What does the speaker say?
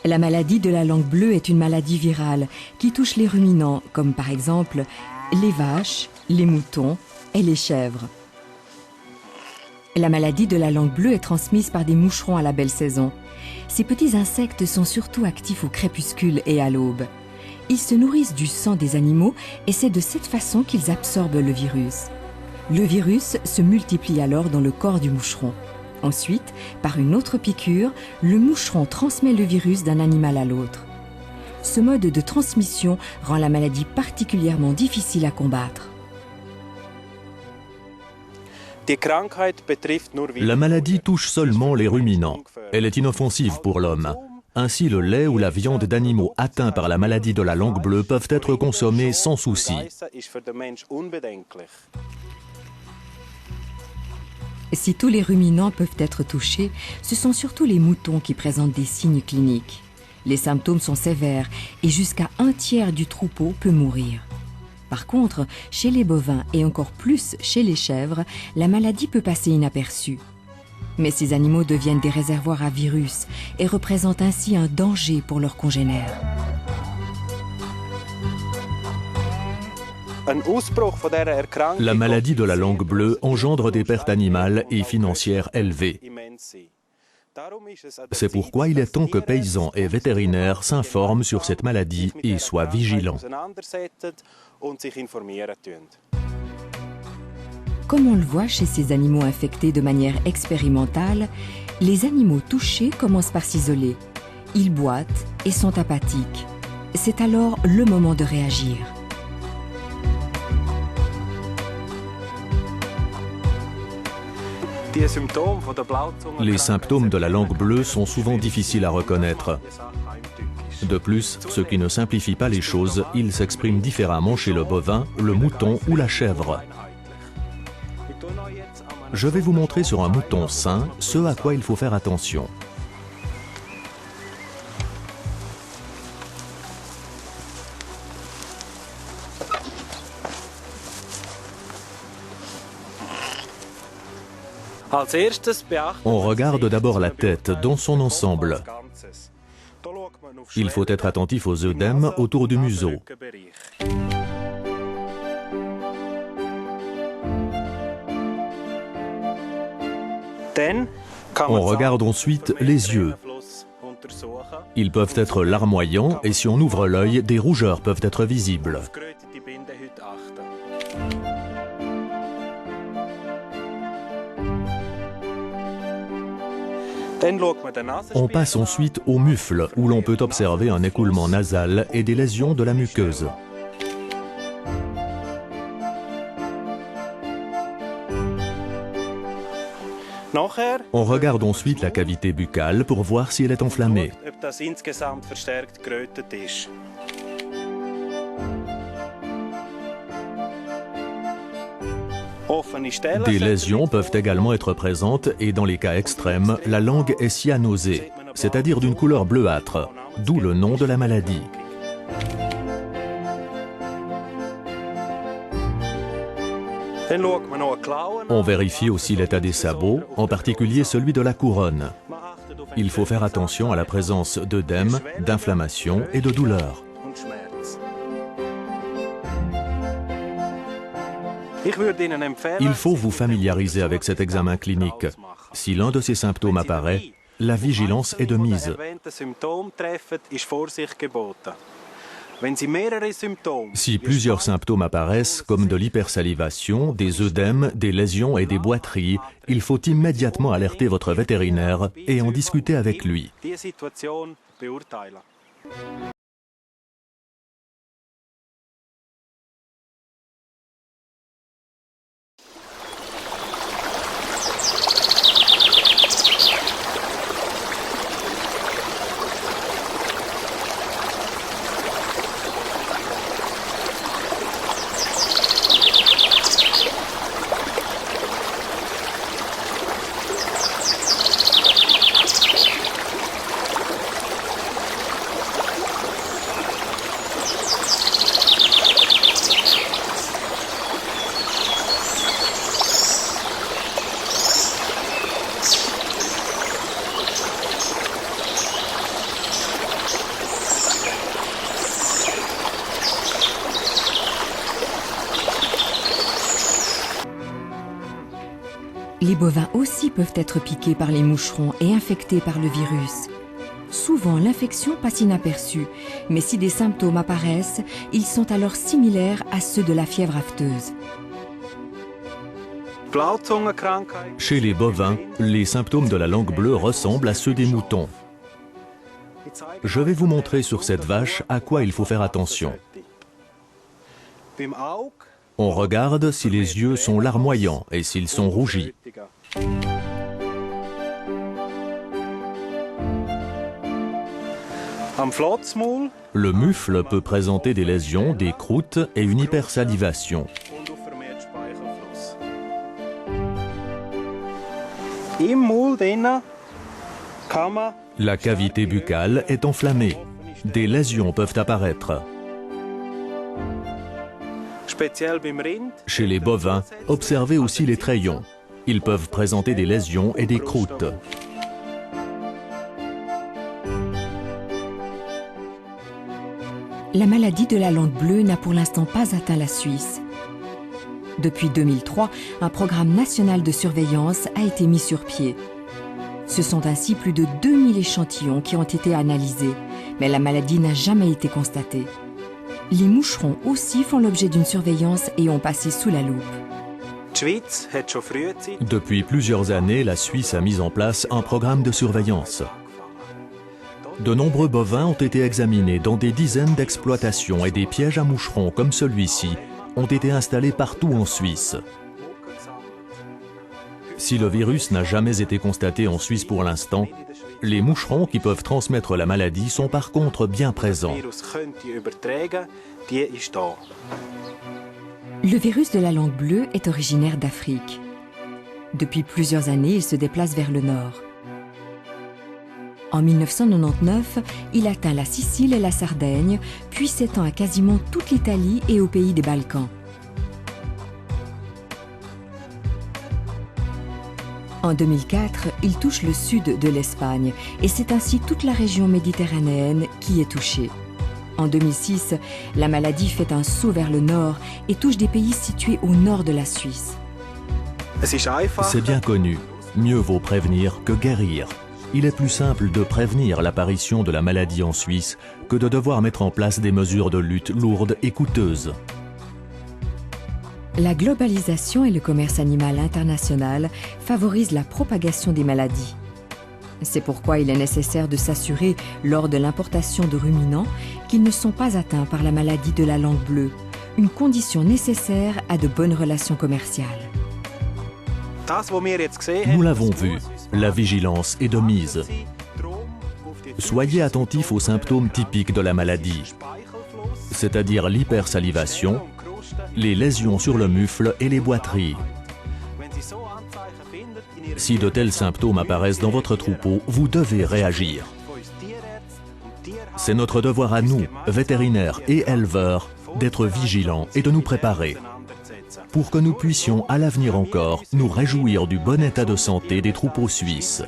La maladie de la langue bleue est une maladie virale qui touche les ruminants, comme par exemple les vaches, les moutons et les chèvres. La maladie de la langue bleue est transmise par des moucherons à la belle saison. Ces petits insectes sont surtout actifs au crépuscule et à l'aube. Ils se nourrissent du sang des animaux et c'est de cette façon qu'ils absorbent le virus. Le virus se multiplie alors dans le corps du moucheron. Ensuite, par une autre piqûre, le moucheron transmet le virus d'un animal à l'autre. Ce mode de transmission rend la maladie particulièrement difficile à combattre. La maladie touche seulement les ruminants. Elle est inoffensive pour l'homme. Ainsi, le lait ou la viande d'animaux atteints par la maladie de la langue bleue peuvent être consommés sans souci. Si tous les ruminants peuvent être touchés, ce sont surtout les moutons qui présentent des signes cliniques. Les symptômes sont sévères et jusqu'à un tiers du troupeau peut mourir. Par contre, chez les bovins et encore plus chez les chèvres, la maladie peut passer inaperçue. Mais ces animaux deviennent des réservoirs à virus et représentent ainsi un danger pour leurs congénères. La maladie de la langue bleue engendre des pertes animales et financières élevées. C'est pourquoi il est temps que paysans et vétérinaires s'informent sur cette maladie et soient vigilants. Comme on le voit chez ces animaux infectés de manière expérimentale, les animaux touchés commencent par s'isoler. Ils boitent et sont apathiques. C'est alors le moment de réagir. Les symptômes de la langue bleue sont souvent difficiles à reconnaître. De plus, ce qui ne simplifie pas les choses, ils s'expriment différemment chez le bovin, le mouton ou la chèvre. Je vais vous montrer sur un mouton sain ce à quoi il faut faire attention. On regarde d'abord la tête dans son ensemble. Il faut être attentif aux œdèmes autour du museau. On regarde ensuite les yeux. Ils peuvent être larmoyants et si on ouvre l'œil, des rougeurs peuvent être visibles. On passe ensuite au mufle, où l'on peut observer un écoulement nasal et des lésions de la muqueuse. On regarde ensuite la cavité buccale pour voir si elle est enflammée. Des lésions peuvent également être présentes et dans les cas extrêmes, la langue est cyanosée, c'est-à-dire d'une couleur bleuâtre, d'où le nom de la maladie. On vérifie aussi l'état des sabots, en particulier celui de la couronne. Il faut faire attention à la présence d'œdème, d'inflammation et de douleur. Il faut vous familiariser avec cet examen clinique. Si l'un de ces symptômes apparaît, la vigilance est de mise. Si plusieurs symptômes apparaissent, comme de l'hypersalivation, des œdèmes, des lésions et des boiteries, il faut immédiatement alerter votre vétérinaire et en discuter avec lui. Les bovins aussi peuvent être piqués par les moucherons et infectés par le virus. Souvent, l'infection passe inaperçue, mais si des symptômes apparaissent, ils sont alors similaires à ceux de la fièvre afteuse. Chez les bovins, les symptômes de la langue bleue ressemblent à ceux des moutons. Je vais vous montrer sur cette vache à quoi il faut faire attention. On regarde si les yeux sont larmoyants et s'ils sont rougis. Le mufle peut présenter des lésions, des croûtes et une hypersalivation. La cavité buccale est enflammée. Des lésions peuvent apparaître. Chez les bovins, observez aussi les trayons. Ils peuvent présenter des lésions et des croûtes. La maladie de la langue bleue n'a pour l'instant pas atteint la Suisse. Depuis 2003, un programme national de surveillance a été mis sur pied. Ce sont ainsi plus de 2000 échantillons qui ont été analysés, mais la maladie n'a jamais été constatée. Les moucherons aussi font l'objet d'une surveillance et ont passé sous la loupe. Depuis plusieurs années, la Suisse a mis en place un programme de surveillance. De nombreux bovins ont été examinés dans des dizaines d'exploitations et des pièges à moucherons comme celui-ci ont été installés partout en Suisse. Si le virus n'a jamais été constaté en Suisse pour l'instant, les moucherons qui peuvent transmettre la maladie sont par contre bien présents. Le virus de la langue bleue est originaire d'Afrique. Depuis plusieurs années, il se déplace vers le nord. En 1999, il atteint la Sicile et la Sardaigne, puis s'étend à quasiment toute l'Italie et aux pays des Balkans. En 2004, il touche le sud de l'Espagne et c'est ainsi toute la région méditerranéenne qui est touchée. En 2006, la maladie fait un saut vers le nord et touche des pays situés au nord de la Suisse. C'est bien connu, mieux vaut prévenir que guérir. Il est plus simple de prévenir l'apparition de la maladie en Suisse que de devoir mettre en place des mesures de lutte lourdes et coûteuses. La globalisation et le commerce animal international favorisent la propagation des maladies. C'est pourquoi il est nécessaire de s'assurer, lors de l'importation de ruminants, qu'ils ne sont pas atteints par la maladie de la langue bleue, une condition nécessaire à de bonnes relations commerciales. Nous l'avons vu, la vigilance est de mise. Soyez attentifs aux symptômes typiques de la maladie, c'est-à-dire l'hypersalivation, les lésions sur le mufle et les boiteries. Si de tels symptômes apparaissent dans votre troupeau, vous devez réagir. C'est notre devoir à nous, vétérinaires et éleveurs, d'être vigilants et de nous préparer, pour que nous puissions à l'avenir encore nous réjouir du bon état de santé des troupeaux suisses.